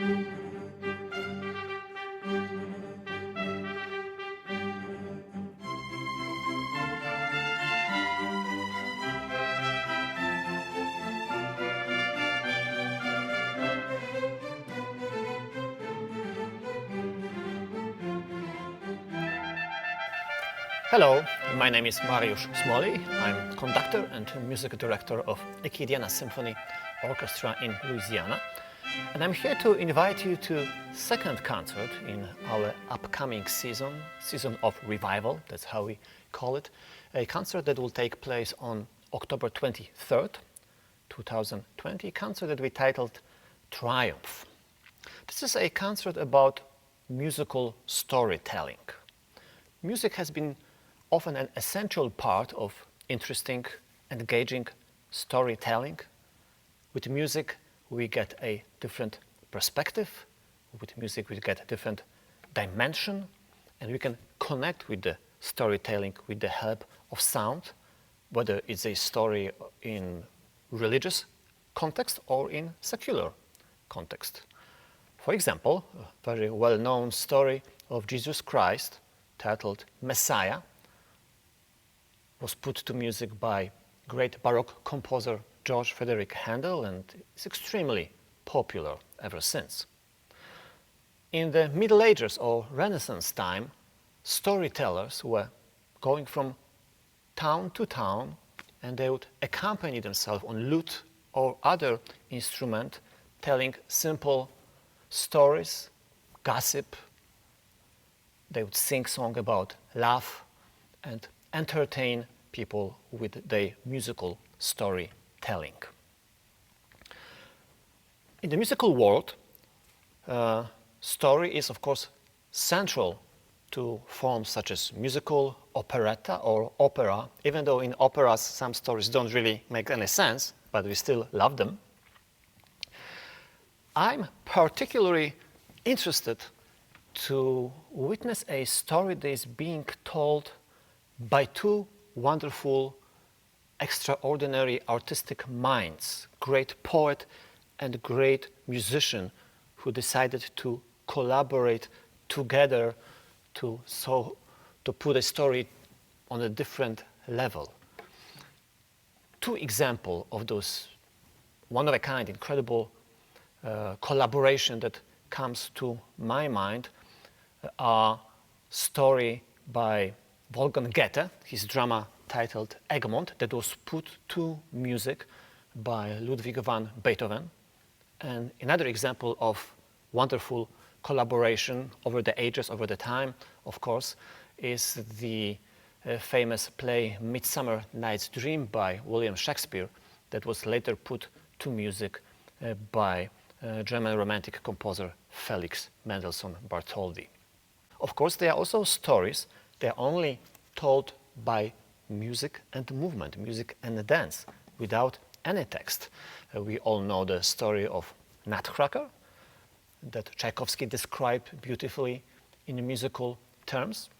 Hello, my name is Mariusz. I'm conductor and music director of Acadiana Symphony Orchestra in Louisiana. And I'm here to invite you to second concert in our upcoming season of revival, that's how we call it. A concert that will take place on October 23rd, 2020, a concert that we titled Triumph. This is a concert about musical storytelling. Music has been often an essential part of interesting, engaging storytelling. With music, we get a different perspective. With music, we get a different dimension, and we can connect with the storytelling with the help of sound, whether it's a story in religious context or in secular context. For example, a very well-known story of Jesus Christ, titled Messiah, was put to music by great Baroque composer George Frederick Handel, and is extremely popular ever since. In the Middle Ages or Renaissance time, storytellers were going from town to town, and they would accompany themselves on lute or other instrument, telling simple stories, gossip. They would sing songs about love and entertain people with their musical storytelling. In the musical world, story is of course central to forms such as musical, operetta or opera, even though in operas some stories don't really make any sense, but we still love them. I'm particularly interested to witness a story that is being told by two wonderful, extraordinary artistic minds, great poet and great musician, who decided to collaborate together to put a story on a different level. Two examples of those one-of-a-kind, incredible collaboration that comes to my mind are story by Wolfgang Goethe, his drama titled Egmont, that was put to music by Ludwig van Beethoven. And another example of wonderful collaboration over the ages, over the time, of course, is the famous play Midsummer Night's Dream by William Shakespeare, that was later put to music by German romantic composer Felix Mendelssohn Bartholdy. Of course, there are also stories. They're only told by music and movement, music and dance, without any text. We all know the story of Nutcracker that Tchaikovsky described beautifully in musical terms.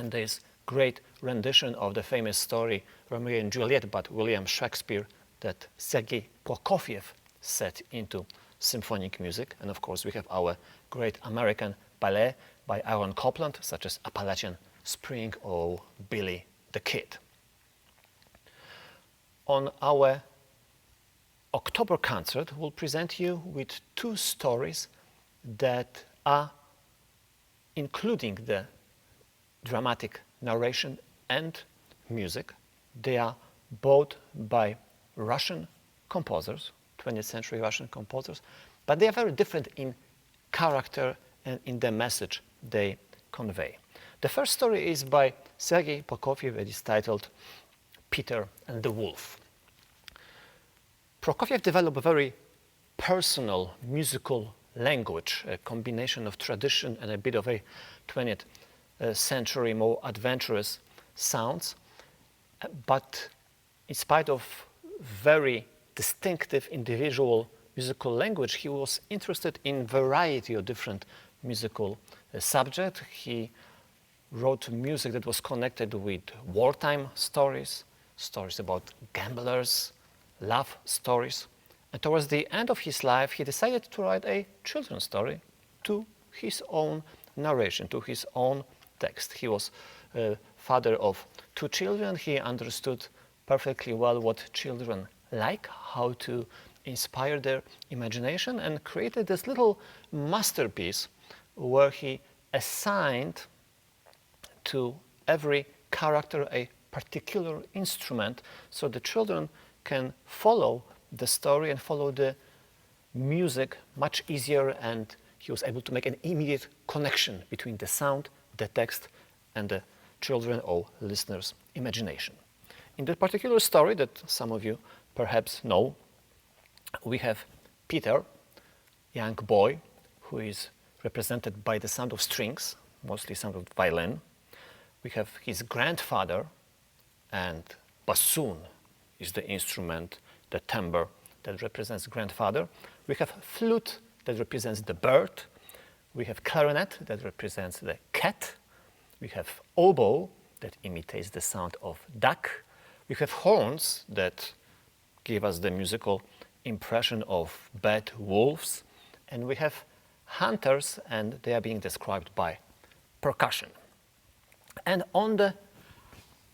And there's great rendition of the famous story Romeo and Juliet by William Shakespeare that Sergei Prokofiev set into symphonic music. And of course, we have our great American ballet by Aaron Copland, such as Appalachian Spring or Billy the Kid. On our October concert, we'll present you with two stories that are including the dramatic narration and music. They are both by Russian composers, 20th century Russian composers, but they are very different in character and in the message they convey. The first story is by Sergei Prokofiev. It is titled Peter and the Wolf. Prokofiev developed a very personal musical language, a combination of tradition and a bit of a 20th century more adventurous sounds. But in spite of very distinctive individual musical language, he was interested in variety of different musical subjects. He wrote music that was connected with wartime stories, stories about gamblers, love stories, And towards the end of his life, he decided to write a children's story to his own narration, to his own text. He was father of 2 children. He understood perfectly well what children like, how to inspire their imagination, and created this little masterpiece where he assigned to every character a particular instrument so the children can follow the story and follow the music much easier, and he was able to make an immediate connection between the sound, the text, and the children or listeners' imagination. In that particular story that some of you perhaps know, we have Peter, young boy, who is represented by the sound of strings, mostly sound of violin. We have his grandfather, and bassoon is the instrument, the timbre that represents grandfather. We have flute that represents the bird. We have clarinet that represents the cat. We have oboe that imitates the sound of duck. We have horns that give us the musical impression of bad wolves. And we have hunters, and they are being described by percussion. And on the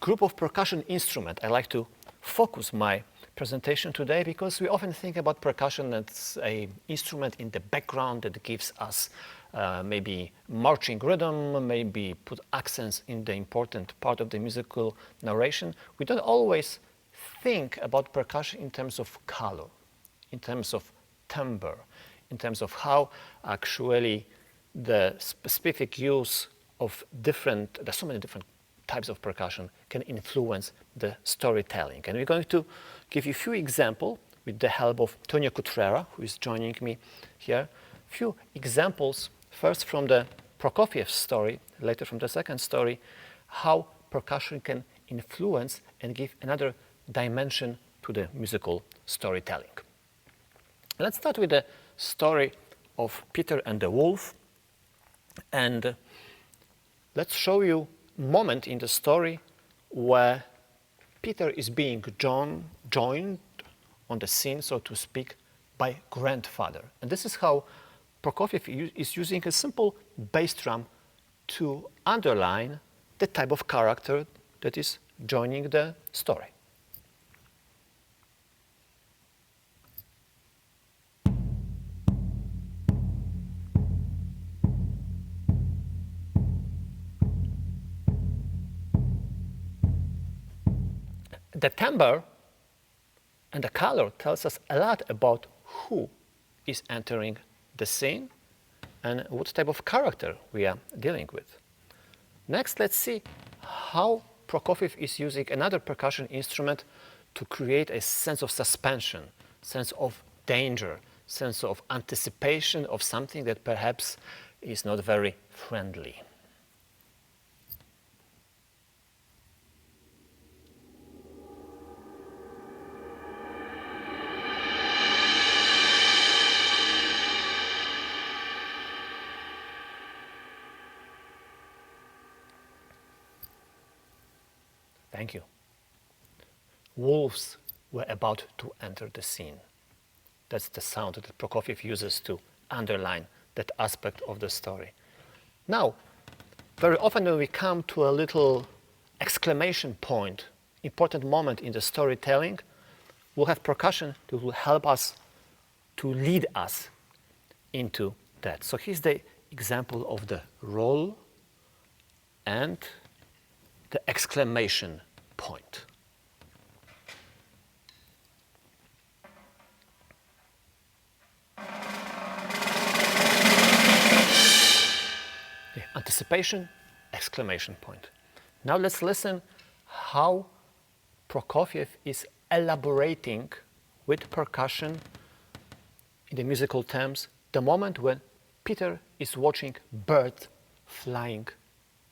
group of percussion instrument, I like to focus my presentation today because we often think about percussion as an instrument in the background that gives us maybe marching rhythm, maybe put accents in the important part of the musical narration. We don't always think about percussion in terms of color, in terms of timbre, in terms of how actually the specific use of there's so many different types of percussion can influence the storytelling. And we're going to give you a few examples with the help of Tonio Cutrera, who is joining me here. A few examples, first from the Prokofiev story, later from the second story, how percussion can influence and give another dimension to the musical storytelling. Let's start with the story of Peter and the Wolf, and let's show you a moment in the story where Peter is being joined on the scene, so to speak, by grandfather. And this is how Prokofiev is using a simple bass drum to underline the type of character that is joining the story. The timbre and the color tells us a lot about who is entering the scene and what type of character we are dealing with. Next, let's see how Prokofiev is using another percussion instrument to create a sense of suspension, sense of danger, sense of anticipation of something that perhaps is not very friendly. Thank you. Wolves were about to enter the scene. That's the sound that Prokofiev uses to underline that aspect of the story. Now, very often when we come to a little exclamation point, important moment in the storytelling, we'll have percussion that will help us to lead us into that. So here's the example of the roll and the exclamation point. Anticipation, exclamation point. Now let's listen how Prokofiev is elaborating with percussion in the musical terms the moment when Peter is watching birds flying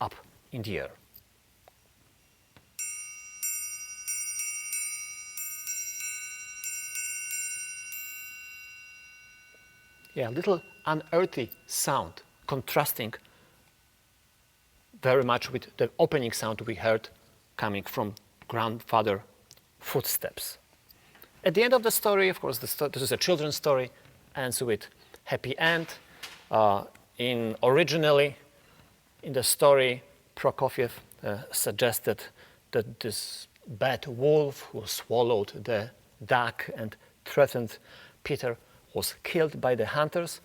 up in the air. Yeah, a little unearthly sound, contrasting very much with the opening sound we heard coming from grandfather footsteps. at the end of the story, of course, this is a children's story, ends with happy end. Originally, in the story, Prokofiev suggested that this bad wolf who swallowed the duck and threatened Peter was killed by the hunters.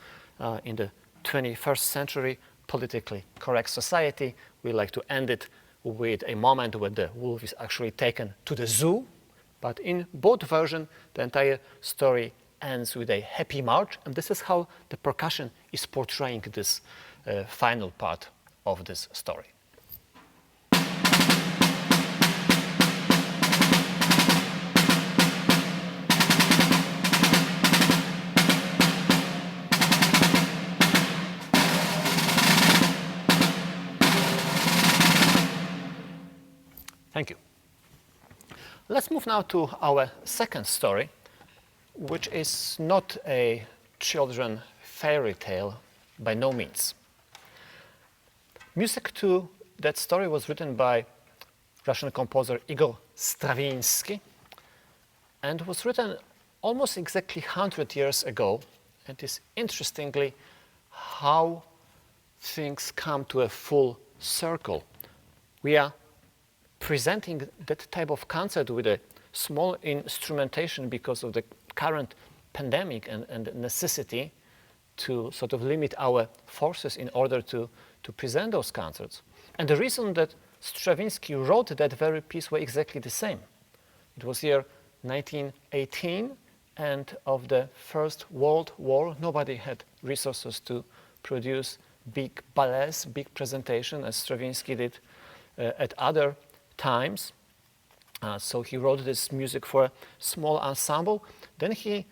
In the 21st century politically correct society, we like to end it with a moment when the wolf is actually taken to the zoo. But in both versions, the entire story ends with a happy march, and this is how the percussion is portraying this final part of this story. Thank you. Let's move now to our second story, which is not a children fairy tale by no means. Music to that story was written by Russian composer Igor Stravinsky and was written almost exactly 100 years ago. And is interestingly how things come to a full circle. We are presenting that type of concert with a small instrumentation because of the current pandemic and necessity to sort of limit our forces in order to present those concerts. And the reason that Stravinsky wrote that very piece were exactly the same. It was year 1918, and of the First World War, nobody had resources to produce big ballets, big presentation, as Stravinsky did at other times. So he wrote this music for a small ensemble. Then he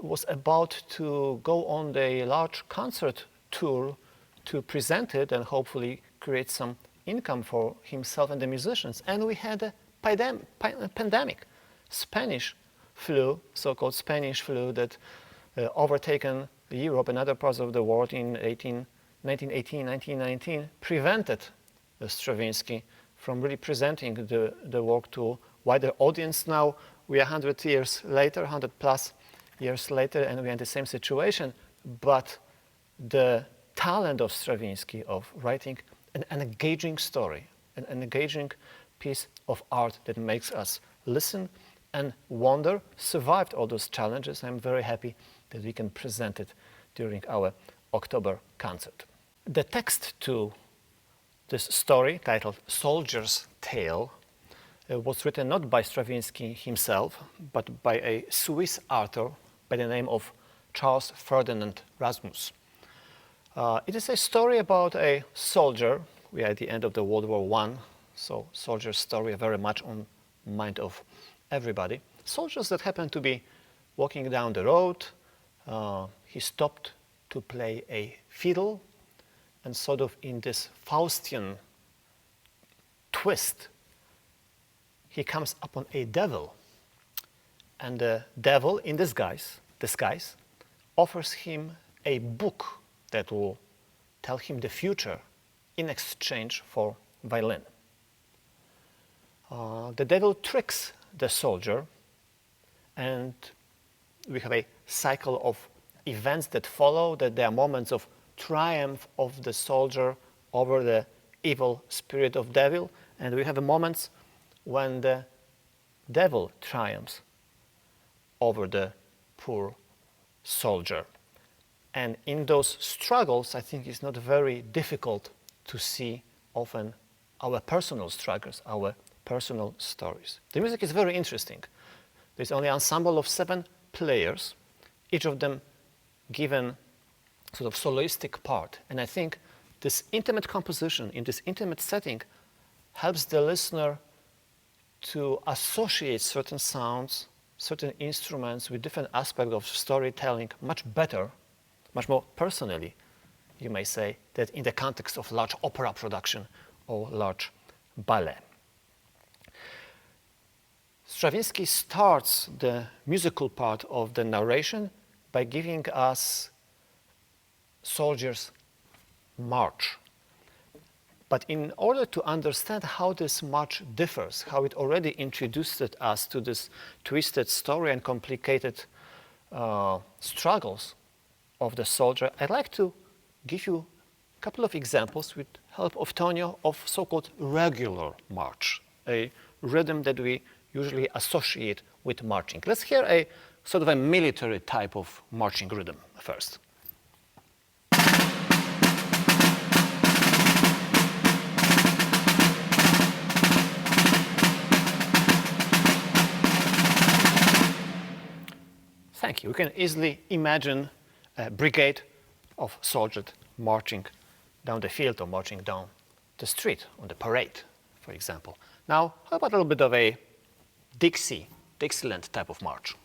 was about to go on the large concert tour to present it and hopefully create some income for himself and the musicians. And we had a pandemic, Spanish flu, so-called Spanish flu that overtaken Europe and other parts of the world in 1918, 1919, prevented Stravinsky from really presenting the work to a wider audience. Now we are 100 years later, 100 plus years later, and we are in the same situation. But the talent of Stravinsky of writing an engaging story, an engaging piece of art that makes us listen and wonder, survived all those challenges. I'm very happy that we can present it during our October concert. The text to this story, titled Soldier's Tale, was written not by Stravinsky himself, but by a Swiss author by the name of Charles Ferdinand Rasmus. It is a story about a soldier. We are at the end of the World War I, so soldier's story are very much on the mind of everybody. Soldiers that happen to be walking down the road. He stopped to play a fiddle, and sort of in this Faustian twist, he comes upon a devil. And the devil, in disguise, offers him a book that will tell him the future in exchange for violin. The devil tricks the soldier, and we have a cycle of events that follow, that there are moments of triumph of the soldier over the evil spirit of devil, and we have moments when the devil triumphs over the poor soldier. And in those struggles, I think it's not very difficult to see often our personal struggles, our personal stories. The music is very interesting. There's only an ensemble of 7 players, each of them given sort of soloistic part. And I think this intimate composition in this intimate setting helps the listener to associate certain sounds, certain instruments with different aspects of storytelling much better, much more personally, you may say, that in the context of large opera production or large ballet. Stravinsky starts the musical part of the narration by giving us Soldier's March. But in order to understand how this march differs, how it already introduced us to this twisted story and complicated struggles of the soldier, I'd like to give you a couple of examples with help of Tonio of so-called regular march, a rhythm that we usually associate with marching. Let's hear a sort of a military type of marching rhythm first. Thank you. We can easily imagine a brigade of soldiers marching down the field or marching down the street on the parade, for example. Now, how about a little bit of a Dixieland type of march?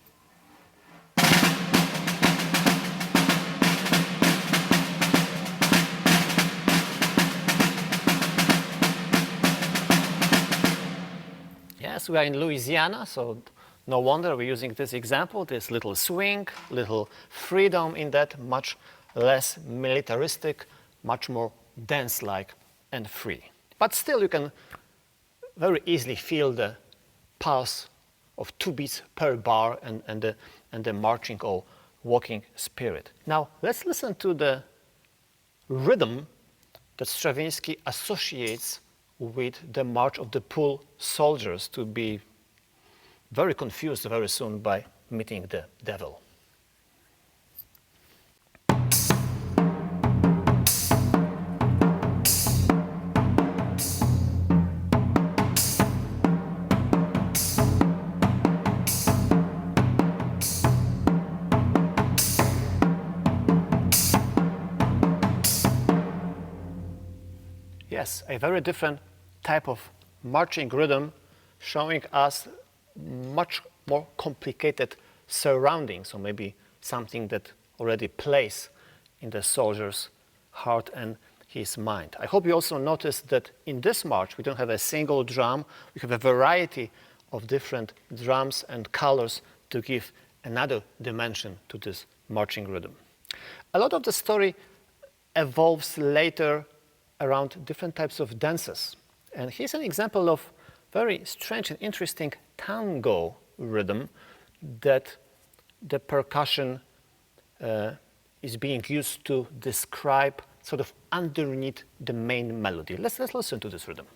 Yes, we are in Louisiana, so no wonder we're using this example, this little swing, little freedom in that, much less militaristic, much more dance-like and free. But still you can very easily feel the pulse of 2 beats per bar and the marching or walking spirit. Now let's listen to the rhythm that Stravinsky associates with the march of the poor soldiers, to be very confused very soon by meeting the devil. Yes, a very different type of marching rhythm, showing us much more complicated surroundings, or maybe something that already plays in the soldier's heart and his mind. I hope you also noticed that in this march we don't have a single drum, we have a variety of different drums and colors to give another dimension to this marching rhythm. A lot of the story evolves later around different types of dances. And here's an example of very strange and interesting tango rhythm that the percussion is being used to describe sort of underneath the main melody. Let's listen to this rhythm.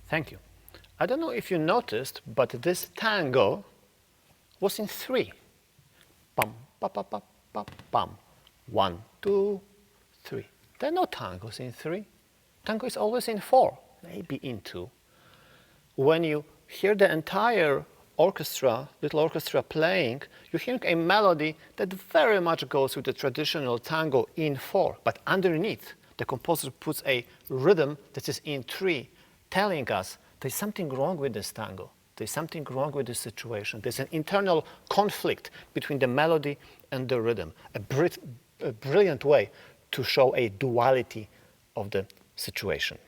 Thank you. I don't know if you noticed, but this tango was in 3. Pam, pa, pa, pa, pa, pam. 1, 2, 3. There are no tangos in 3. Tango is always in 4, maybe in 2. When you hear the entire orchestra, little orchestra playing, you're hearing a melody that very much goes with the traditional tango in 4. But underneath, the composer puts a rhythm that is in 3, telling us there's something wrong with this tango. There's something wrong with this situation. There's an internal conflict between the melody and the rhythm. A brilliant way to show a duality of the situation.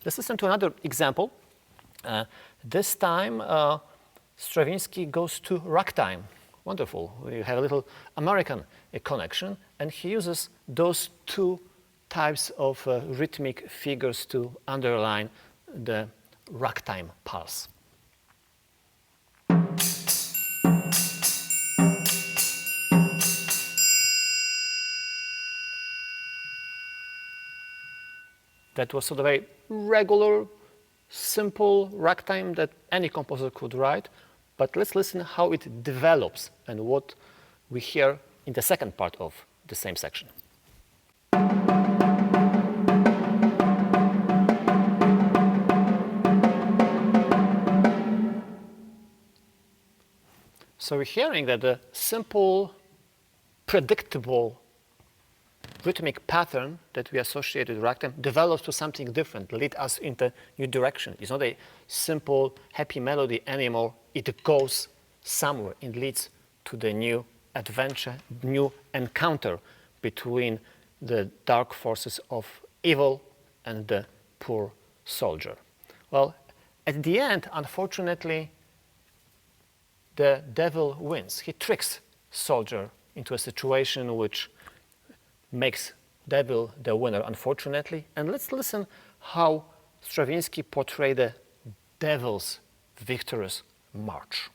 Let's listen to another example. This time, Stravinsky goes to ragtime. Wonderful. We have a little American connection, and he uses those 2 types of rhythmic figures to underline the ragtime pulse. That was sort of a regular, simple ragtime that any composer could write, but let's listen how it develops and what we hear in the second part of the same section. So we're hearing that the simple, predictable rhythmic pattern that we associate with ragtime develops to something different, lead us into a new direction. It's not a simple, happy melody anymore. It goes somewhere. It leads to the new adventure, new encounter between the dark forces of evil and the poor soldier. Well, at the end, unfortunately, the devil wins. He tricks soldier into a situation which makes devil the winner, unfortunately. And let's listen how Stravinsky portrayed the devil's victorious march.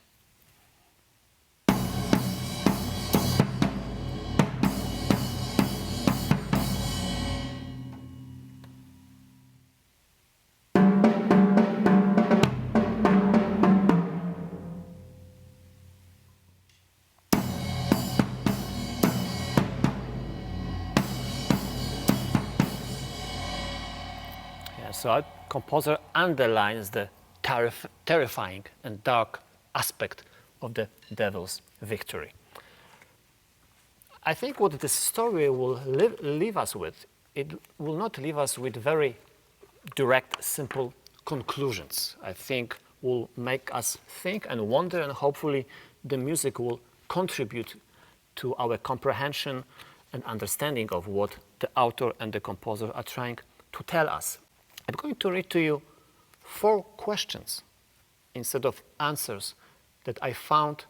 So our composer underlines the terrifying and dark aspect of the devil's victory. I think what this story will leave us with, it will not leave us with very direct, simple conclusions. I think will make us think and wonder, and hopefully the music will contribute to our comprehension and understanding of what the author and the composer are trying to tell us. I'm going to read to you 4 questions instead of answers that I found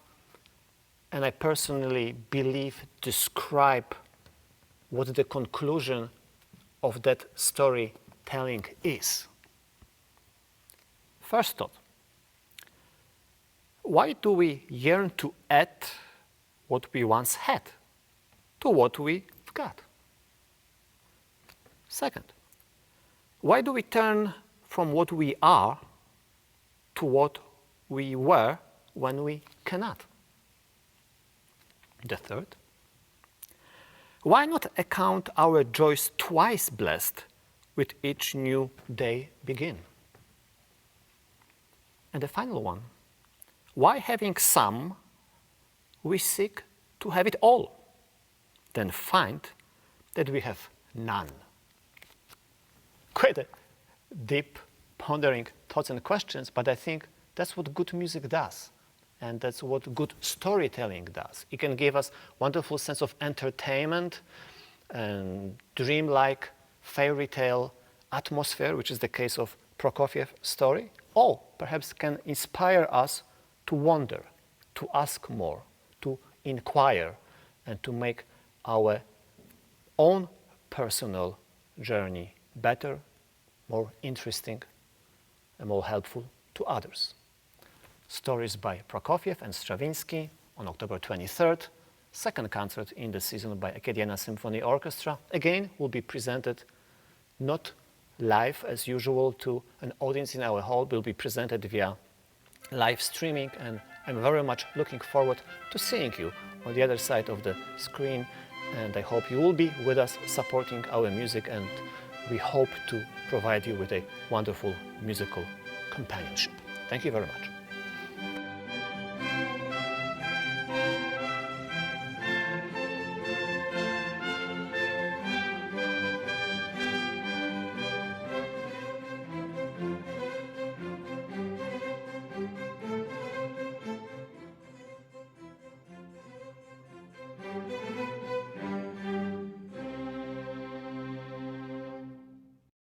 and I personally believe describe what the conclusion of that storytelling is. First thought, why do we yearn to add what we once had to what we've got? Second, why do we turn from what we are to what we were when we cannot? The third, why not account our joys twice blessed with each new day begin? And the final one, why having some, we seek to have it all, then find that we have none? Quite a deep, pondering thoughts and questions, but I think that's what good music does. And that's what good storytelling does. It can give us wonderful sense of entertainment and dreamlike fairy tale atmosphere, which is the case of Prokofiev story, or perhaps can inspire us to wonder, to ask more, to inquire, and to make our own personal journey better, more interesting, and more helpful to others. Stories by Prokofiev and Stravinsky on October 23rd. Second concert in the season by Acadiana Symphony Orchestra. Again, will be presented not live as usual to an audience in our hall, will be presented via live streaming, and I'm very much looking forward to seeing you on the other side of the screen, and I hope you will be with us supporting our music, and we hope to provide you with a wonderful musical companionship. Thank you very much.